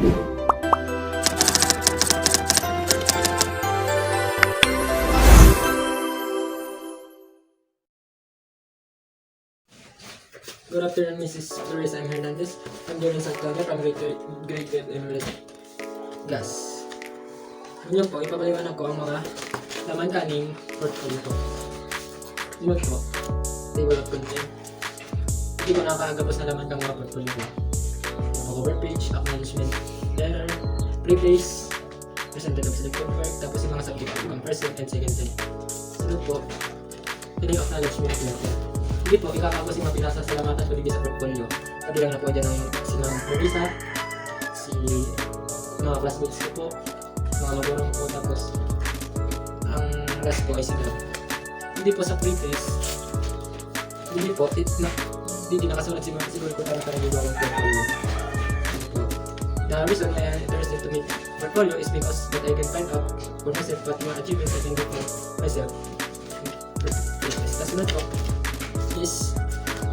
Good afternoon, Mrs. Flores. I'm Hernandez. I'm Jeremy Santana from grade 12 Emerald Gas. Ngayon po, ipapaliwanag ko ang mga laman kaning portfolio ko. Sunod po, table of content. Hindi ko nakakagabos na laman kang mga portfolio ko. Cover page, acknowledgement letter, preface, presented of selected work, tapos yung mga subject ng first and second time. Sunod po, ito yung acknowledgement letter. Hindi po, ikakapos yung mga pinasasalamatan ko dito sa portfolio. Kabilang na po dyan ang si Ma'am Marisa, si mga classmates ko po, mga magurong po, tapos ang rest po ay sila. Hindi po sa preface, hindi po, hindi nakasulat si Ma'am, siguro ko talaga nagawa ng portfolio. The reason I am interested to make portfolio is because that I can find out for myself what mga achievements I can do for myself. Kasunod po is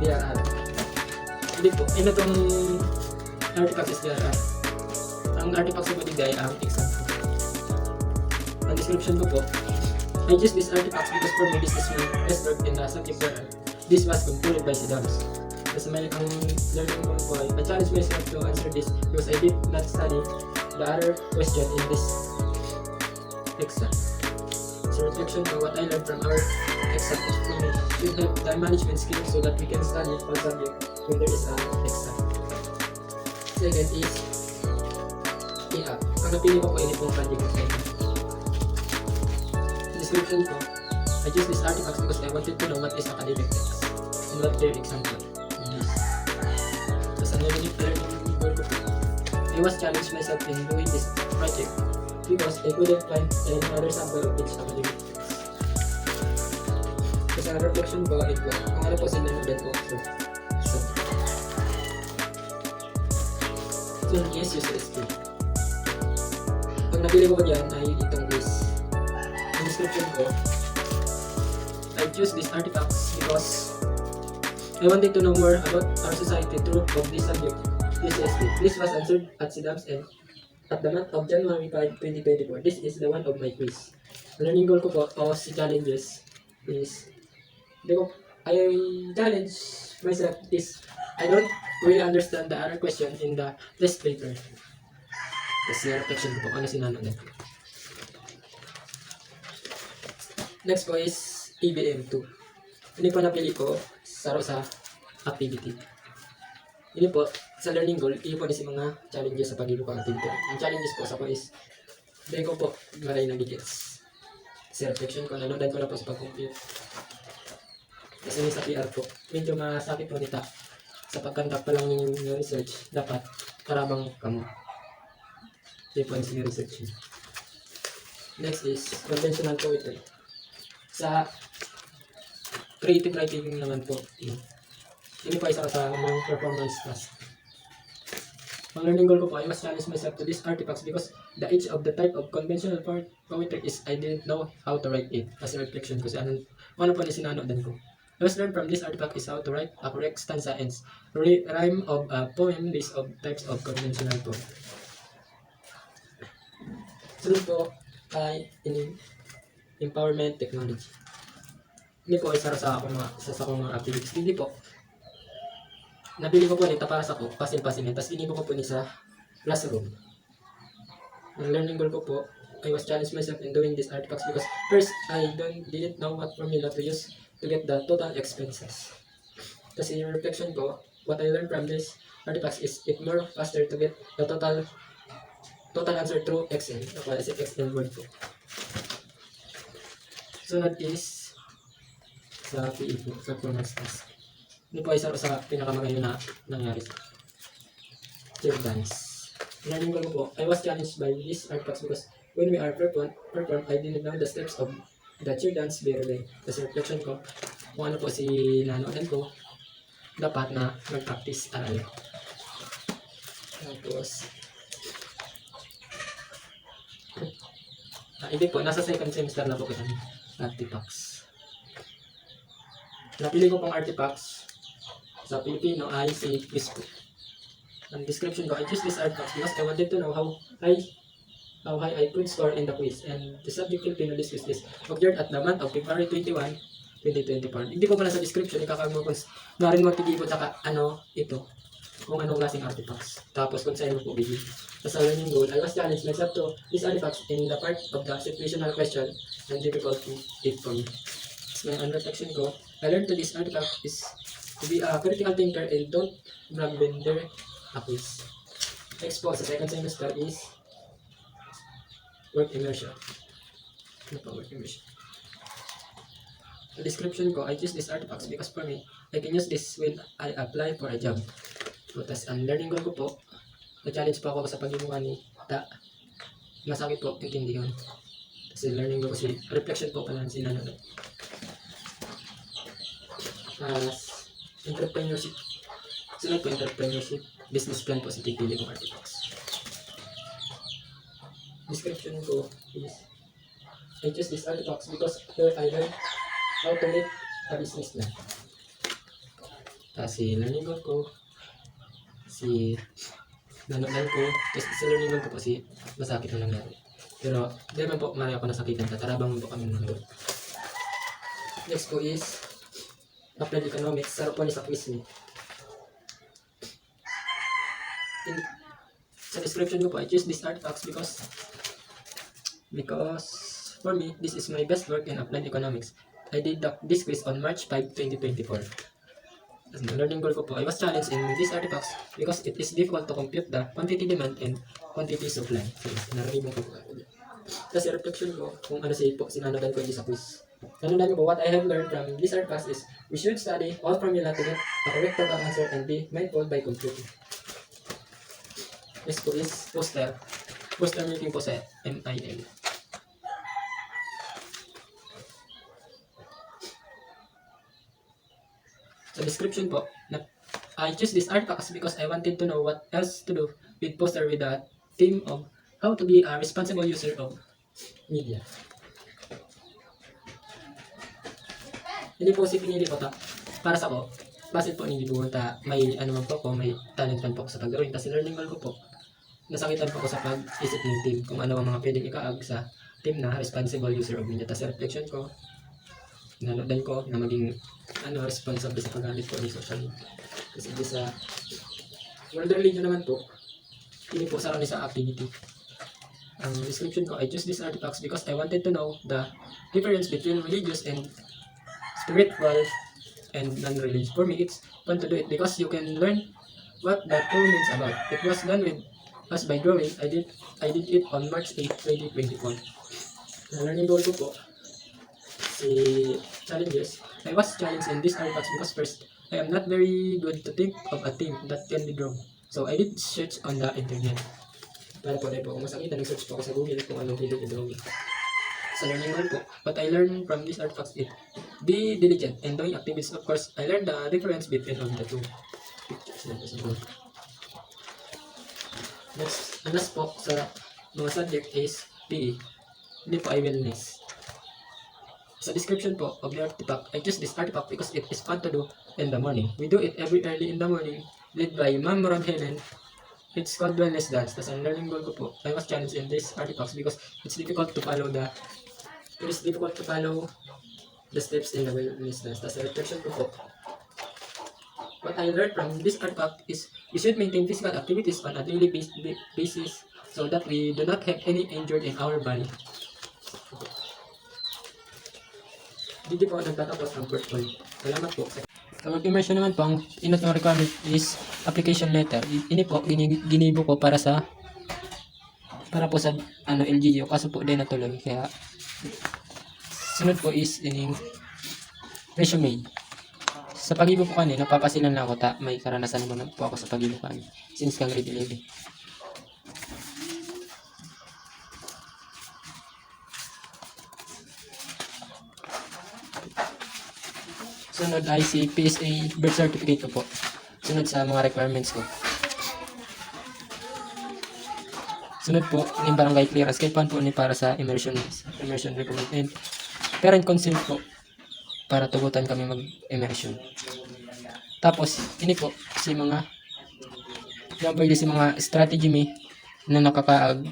DRR. Hindi po, ito itong artifacts is DRR. Ang artifacts ko dito ay ang example. Ang description ko po, I use this artifacts because for me this is my best work in the subject where this was concluded by SIDAMS. Kasi may ang learning ko po ay I challenge myself to answer this because I did not study the other question in this exam. So reflection on what I learned from our exam is for me to have time management skills so that we can study all subject when there is an exam. Second is AI. Ang napili ko po ini pong project ko. Description ko, I use this artifacts because I wanted to know what is academic text and what their example is. Tapos ang learning goal ko po, I was challenged myself in doing this project because I couldn't find any other sample of each academic text. Kasi ang reflection ko, ito, kung ano po sila nag-get ko. So, yes, USSP. Ang napili ko po dyan ay itong list. Ang description ko, I choose these artifacts because I wanted to know more about our society through of this subject. USSP. This was answered at SIDAMS and at the month of January 5, 2024. This is the one of my quiz. Ang learning goal ko po o si challenges is I challenge myself is I don't really understand the other question in the test paper. Kasi reflection ko po ano sinanong na. Next po is EBM2. Hindi po napili ko sa activity. Ini po, sa learning goal, ini po si mga challenges sa pag-ibo ko activity. Ang challenges po sa ko is, dahil ko po maray na digits. Kasi reflection ko, nanodan ko na po sa pag-compute. Kasi sa PR po, medyo masakit po nita. Sa pagkandak pa lang yung research, dapat karabang kamo. Ito po yung research niya. Next is, conventional poetry. Sa creative writing naman po, ini po isa sa mga performance task. Ang learning goal ko po, I must challenge myself to these artifacts because the age of the type of conventional poetry is I didn't know how to write it. As a reflection ko sa ano po ni sinanodan ko. I must learn from this artifact is how to write a correct stanza and rhyme of a poem list of types of conventional poem. Sunod po ay empowerment technology. Hindi po isa sa akong mga activities. Hindi po. Nabili ko po nito para sa ko, pasil-pasilin. Tapos inibo ko po ni sa classroom. Ang learning goal ko po, I was challenged myself in doing these artifacts because first, I didn't know what formula to use to get the total expenses. Tapos in reflection ko, what I learned from this artifacts is it more faster to get the total answer through Excel. Kasi Excel word po. Sunod is sa PE po, sa performance task. Hindi po isa sa pinakamagayon na nangyari sa chair dance. Learning goal ko po, I was challenged by these artifacts because when we are perform, I didn't know the steps of the chair dance very well. Kasi reflection ko, kung ano po si nanonood ko, dapat na mag-practice tayo. Tapos, hindi po, nasa second semester na po kita artifacts. Napili ko pang artifacts sa Pilipino ay si Crispo. Ang description ko, I choose this art box because I wanted to know how high I could score in the quiz. And the subject will this quiz is occurred at the month of February 21, 2024. Hindi ko pala sa description, ikakagmo kung maaaring magpigibot saka ito, kung anong klaseng artifacts. Tapos kung saan mo po bigay. Sa learning goal, I was challenged myself to these artifacts in the part of the situational question and difficulty it for me. So, ang reflection ko, I learned to this artifact is to be a critical thinker and don't blunder a quiz. Next po, sa second semester is work immersion. Ano pa work immersion? Sa description ko, I choose these artifacts because for me, I can use this when I apply for a job. So, tas ang learning goal ko po, na-challenge po ako sa pag-imuha ni masakit po, intindihan. Kasi learning goal kasi, reflection po pala si Nanay. Entrepreneurship. Sunod po, entrepreneurship. Business plan po sa pipili kong artifacts. Description ko is, I choose these artifacts because here I learned how to make a business plan. Si learning goal ko, si nanonood ko, tapos sa learning goal ko po si masakit na nangyari. Pero di naman po marami ako nasakitan, tatarabang po kami ng goal. Next po is applied economics. Sarap po ni sa quiz ni. Sa description ko po, I choose these artifacts because for me, this is my best work in applied economics. I did this quiz on March 5, 2024. As the learning goal ko po, I was challenged in these artifacts because it is difficult to compute the quantity demand and quantity supply. So, naribong ko po ako. Tapos reflection ko, kung ano sinanagan ko sa quiz. Nanunan ko, what I have learned from these artifacts is we should study all formula to get a correct total answer and be mindful by computing. Next po is poster. Poster making po sa MIL. Sa description po, I choose this artifacts because I wanted to know what else to do with poster with the theme of how to be a responsible user of media. Hindi po si pinili ko para sa ko. Basit po hindi po may ano man po ko, may talent man po ko sa pagdrawing. Kasi learning goal ko po, nasakitan po ko sa pag-isip ng team kung ano ang mga pwedeng ikaag sa team na responsible user of media. Tapos reflection ko, nanodan ko na maging responsible sa paggamit po ng social media. Kasi sa world religion naman po, hindi po sa sa activity. Ang description ko, I choose these artifacts because I wanted to know the difference between religious and spiritual and non-religious. For me, it's fun to do it because you can learn what the two means about. It was done with us by drawing. I did it on March 8, 2024. The learning goal ko po, challenges. I was challenged in these artifacts because first, I am not very good to think of a theme that can be drawn. So I did search on the internet. Para po kung masakita, nag-search po ako sa Google kung anong pwede i-drawing. Sa learning goal po, what I learned from these artifacts is be diligent and doing activities. Of course, I learned the difference between the two pictures. Next po sa mga subject is PE. Hindi po ay wellness. Sa description po of the artifact, I choose this artifact because it is fun to do in the morning. We do it every early in the morning, led by Ma'am Ron Helen. It's called wellness dance. Tapos ang learning goal ko po, I was challenged in this artifacts because it's difficult to follow the steps in the wellness dance. Tapos reflection ko po, what I learned from this artifact is we should maintain physical activities on a daily basis so that we do not have any injury in our body. Dito po nagtatapos ang portfolio. Salamat po. Sa work immersion naman po, ang inot ng requirement is application letter. Ini po, ginibo ko para po sa LGU. Kaso po din natuloy. Kaya, sunod po is resume. Sa pag-ibo po kanina, napapasilan lang ako may karanasan naman po ako sa pag-ibo kanina. Since kang grade 11. Sunod ay si PSA birth certificate ko po. Sunod sa mga requirements ko. Sunod po, yung barangay clearance. Kaya po ni para sa immersion recommend. And parent consent po para tugutan kami mag-immersion. Tapos, ini po si mga Yan po yung mga strategy mi na nakakaag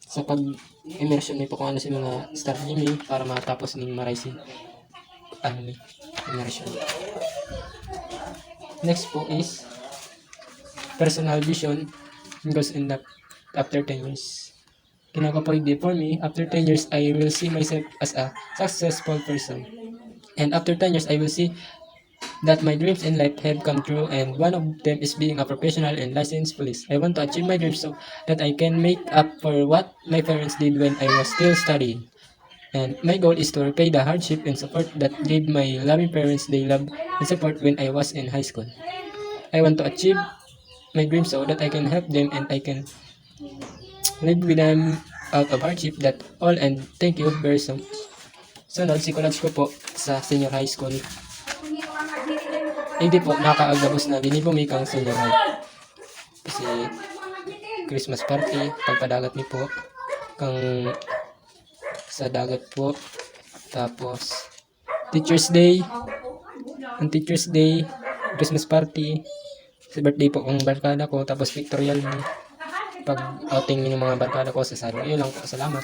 sa pag-immersion mi po kung ano si mga strategy mi para matapos ning maray si ano mi immersion. Next po is personal vision goes in that after 10 years. Kinakapagdi for me, after 10 years, I will see myself as a successful person. And after 10 years, I will see that my dreams in life have come true, and one of them is being a professional and licensed police. I want to achieve my dreams so that I can make up for what my parents did when I was still studying. And my goal is to repay the hardship and support that gave my loving parents they love and support when I was in high school. I want to achieve my dreams so that I can help them and I can live with them out of hardship that all, and thank you very so much. Sunod, si college ko po sa senior high school. Hindi po nakaagabos na ginibumi kang senior high. Kasi Christmas party, pagpadagat ni po kang sa dagat po. Tapos Teacher's Day, ang Teacher's Day, Christmas party, sa birthday po kong barkada ko, tapos pictorial ni pag outing ng mga barkada ko sa salo. Yun lang po, salamat.